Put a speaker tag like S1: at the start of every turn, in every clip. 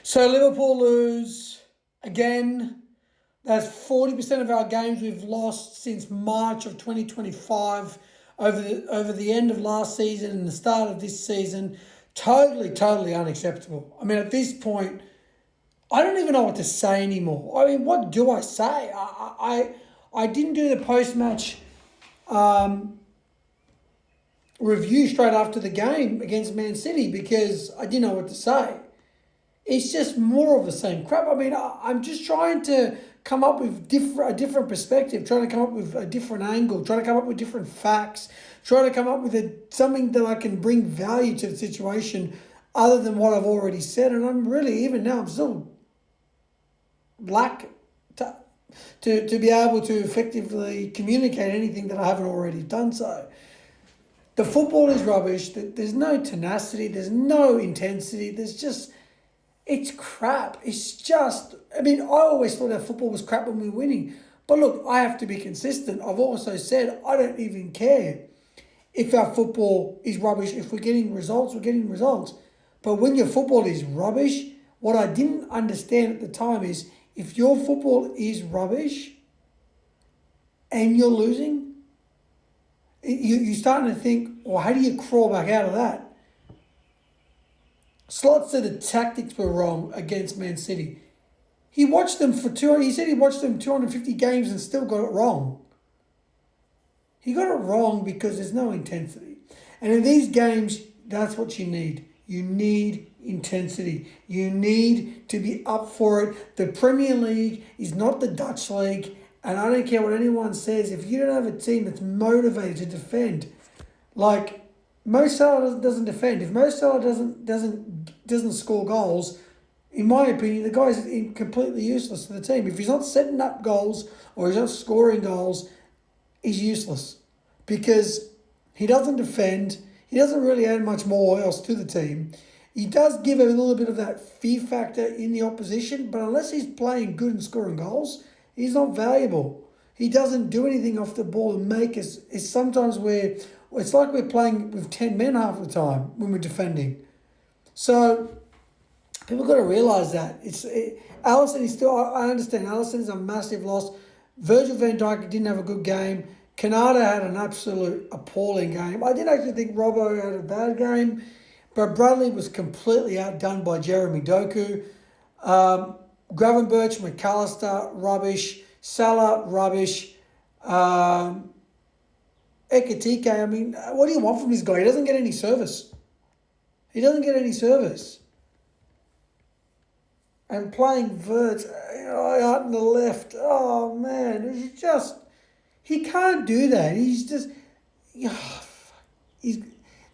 S1: So Liverpool lose again. That's 40% of our games we've lost since March of 2025 over the end of last season and the start of this season. Totally unacceptable. I mean, at this point, I don't even know what to say anymore. I mean, what do I say? I didn't do the post-match review straight after the game against Man City because I didn't know what to say. It's just more of the same crap. I mean, I'm just trying to come up with a different perspective, trying to come up with a different angle, trying to come up with different facts, trying to come up with something that I can bring value to the situation other than what I've already said. And I'm really, even now, I'm still lack to be able to effectively communicate anything that I haven't already done so. The football is rubbish. There's no tenacity. There's no intensity. It's crap. It's just, I mean, I always thought our football was crap when we were winning. But look, I have to be consistent. I've also said I don't even care if our football is rubbish. If we're getting results, we're getting results. But when your football is rubbish, what I didn't understand at the time is if your football is rubbish and you're losing, you're starting to think, well, how do you crawl back out of that? Slot said the tactics were wrong against Man City. He watched them for he said he watched them 250 games and still got it wrong. He got it wrong because there's no intensity. And in these games, that's what you need. You need intensity. You need to be up for it. The Premier League is not the Dutch League. And I don't care what anyone says. If you don't have a team that's motivated to defend, like Mo Salah doesn't defend. If Mo Salah doesn't score goals, in my opinion, the guy's completely useless to the team. If he's not setting up goals or he's not scoring goals, he's useless because he doesn't defend. He doesn't really add much more else to the team. He does give a little bit of that fear factor in the opposition, but unless he's playing good and scoring goals, he's not valuable. He doesn't do anything off the ball and make us. It's sometimes it's like we're playing with 10 men half the time when we're defending. So people got to realise that. Alisson is still. I understand. Alisson is a massive loss. Virgil van Dijk didn't have a good game. Canada had an absolute appalling game. I didn't actually think Robbo had a bad game, but Bradley was completely outdone by Jeremy Doku. Gravenberch, McAllister, rubbish. Salah, rubbish. Ekitike, I mean, what do you want from this guy? He doesn't get any service. And playing Vert out in the left, oh man, it's just, he can't do that.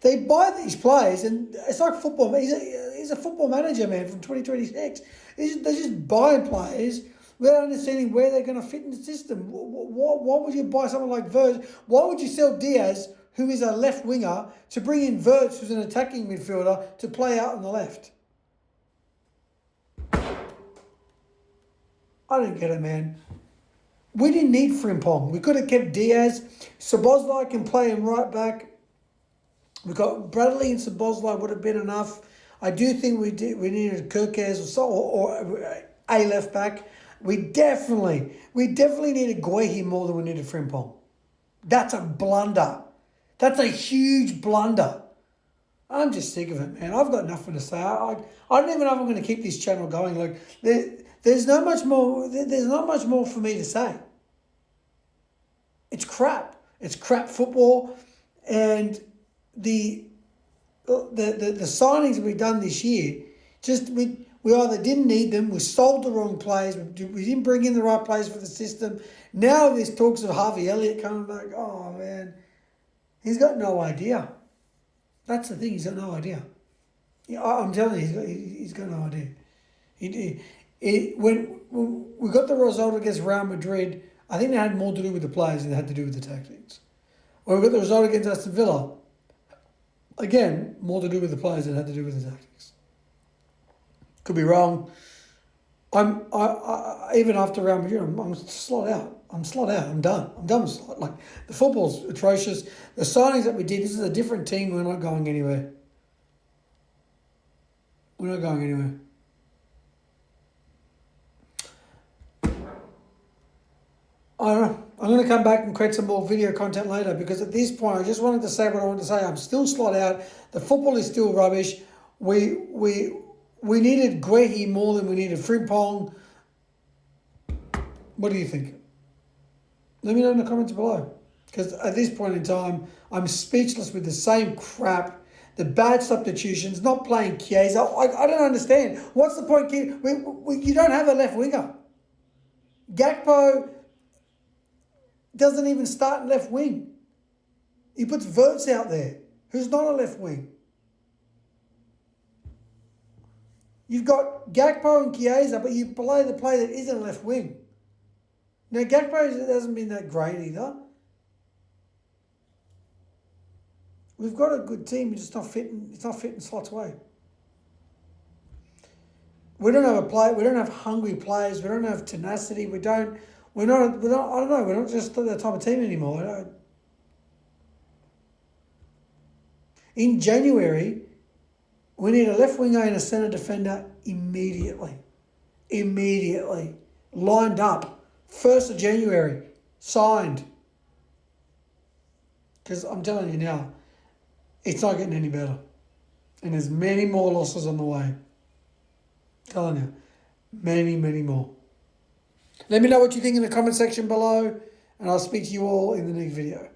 S1: They buy these players and it's like football. He's a football manager, man, from 2026. They're just buying players without understanding where they're going to fit in the system. Why would you buy someone like Vert? Why would you sell Diaz, who is a left winger, to bring in Vert, who's an attacking midfielder, to play out on the left? I don't get it, man. We didn't need Frimpong. We could have kept Diaz. Szoboszlai can play him right back. We got Bradley and Szoboszlai would have been enough. I do think we needed Kirkes or a left back. We definitely needed Guehi more than we needed Frimpong. That's a blunder. That's a huge blunder. I'm just sick of it, man. I've got nothing to say. I don't even know if I'm going to keep this channel going. Like there's not much more. There's not much more for me to say. It's crap. It's crap football, and the signings we've done this year, we either didn't need them, we sold the wrong players, we didn't bring in the right players for the system. Now there's talks of Harvey Elliott coming back. Oh man, he's got no idea. That's the thing. He's got no idea. I'm telling you, he's got no idea. When we got the result against Real Madrid, I think that had more to do with the players than it had to do with the tactics. When we got the result against Aston Villa, again, more to do with the players than it had to do with the tactics. Could be wrong. I even after Real Madrid, I'm slot out. I'm done. I'm done with slot. Like, the football's atrocious. The signings that we did, this is a different team. We're not going anywhere. I don't know. I'm going to come back and create some more video content later because at this point I just wanted to say what I wanted to say. I'm still slot out. The football is still rubbish. We needed Guehi more than we needed Frimpong. What do you think? Let me know in the comments below. Because at this point in time, I'm speechless with the same crap, the bad substitutions, not playing Chiesa. I don't understand. What's the point? You don't have a left winger. Gakpo doesn't even start in left wing. He puts Verts out there, who's not a left wing. You've got Gakpo and Chiesa, but you play the player that isn't left wing. Now, Gakpo hasn't been that great either. We've got a good team, it's not fitting slots away. We don't have we don't have hungry players, we don't have tenacity, we're not just that type of team anymore. In January, we need a left winger and a centre defender immediately. Immediately. Lined up. 1st of January. Signed. Because I'm telling you now, it's not getting any better. And there's many more losses on the way. Telling you. Many, many more. Let me know what you think in the comment section below. And I'll speak to you all in the next video.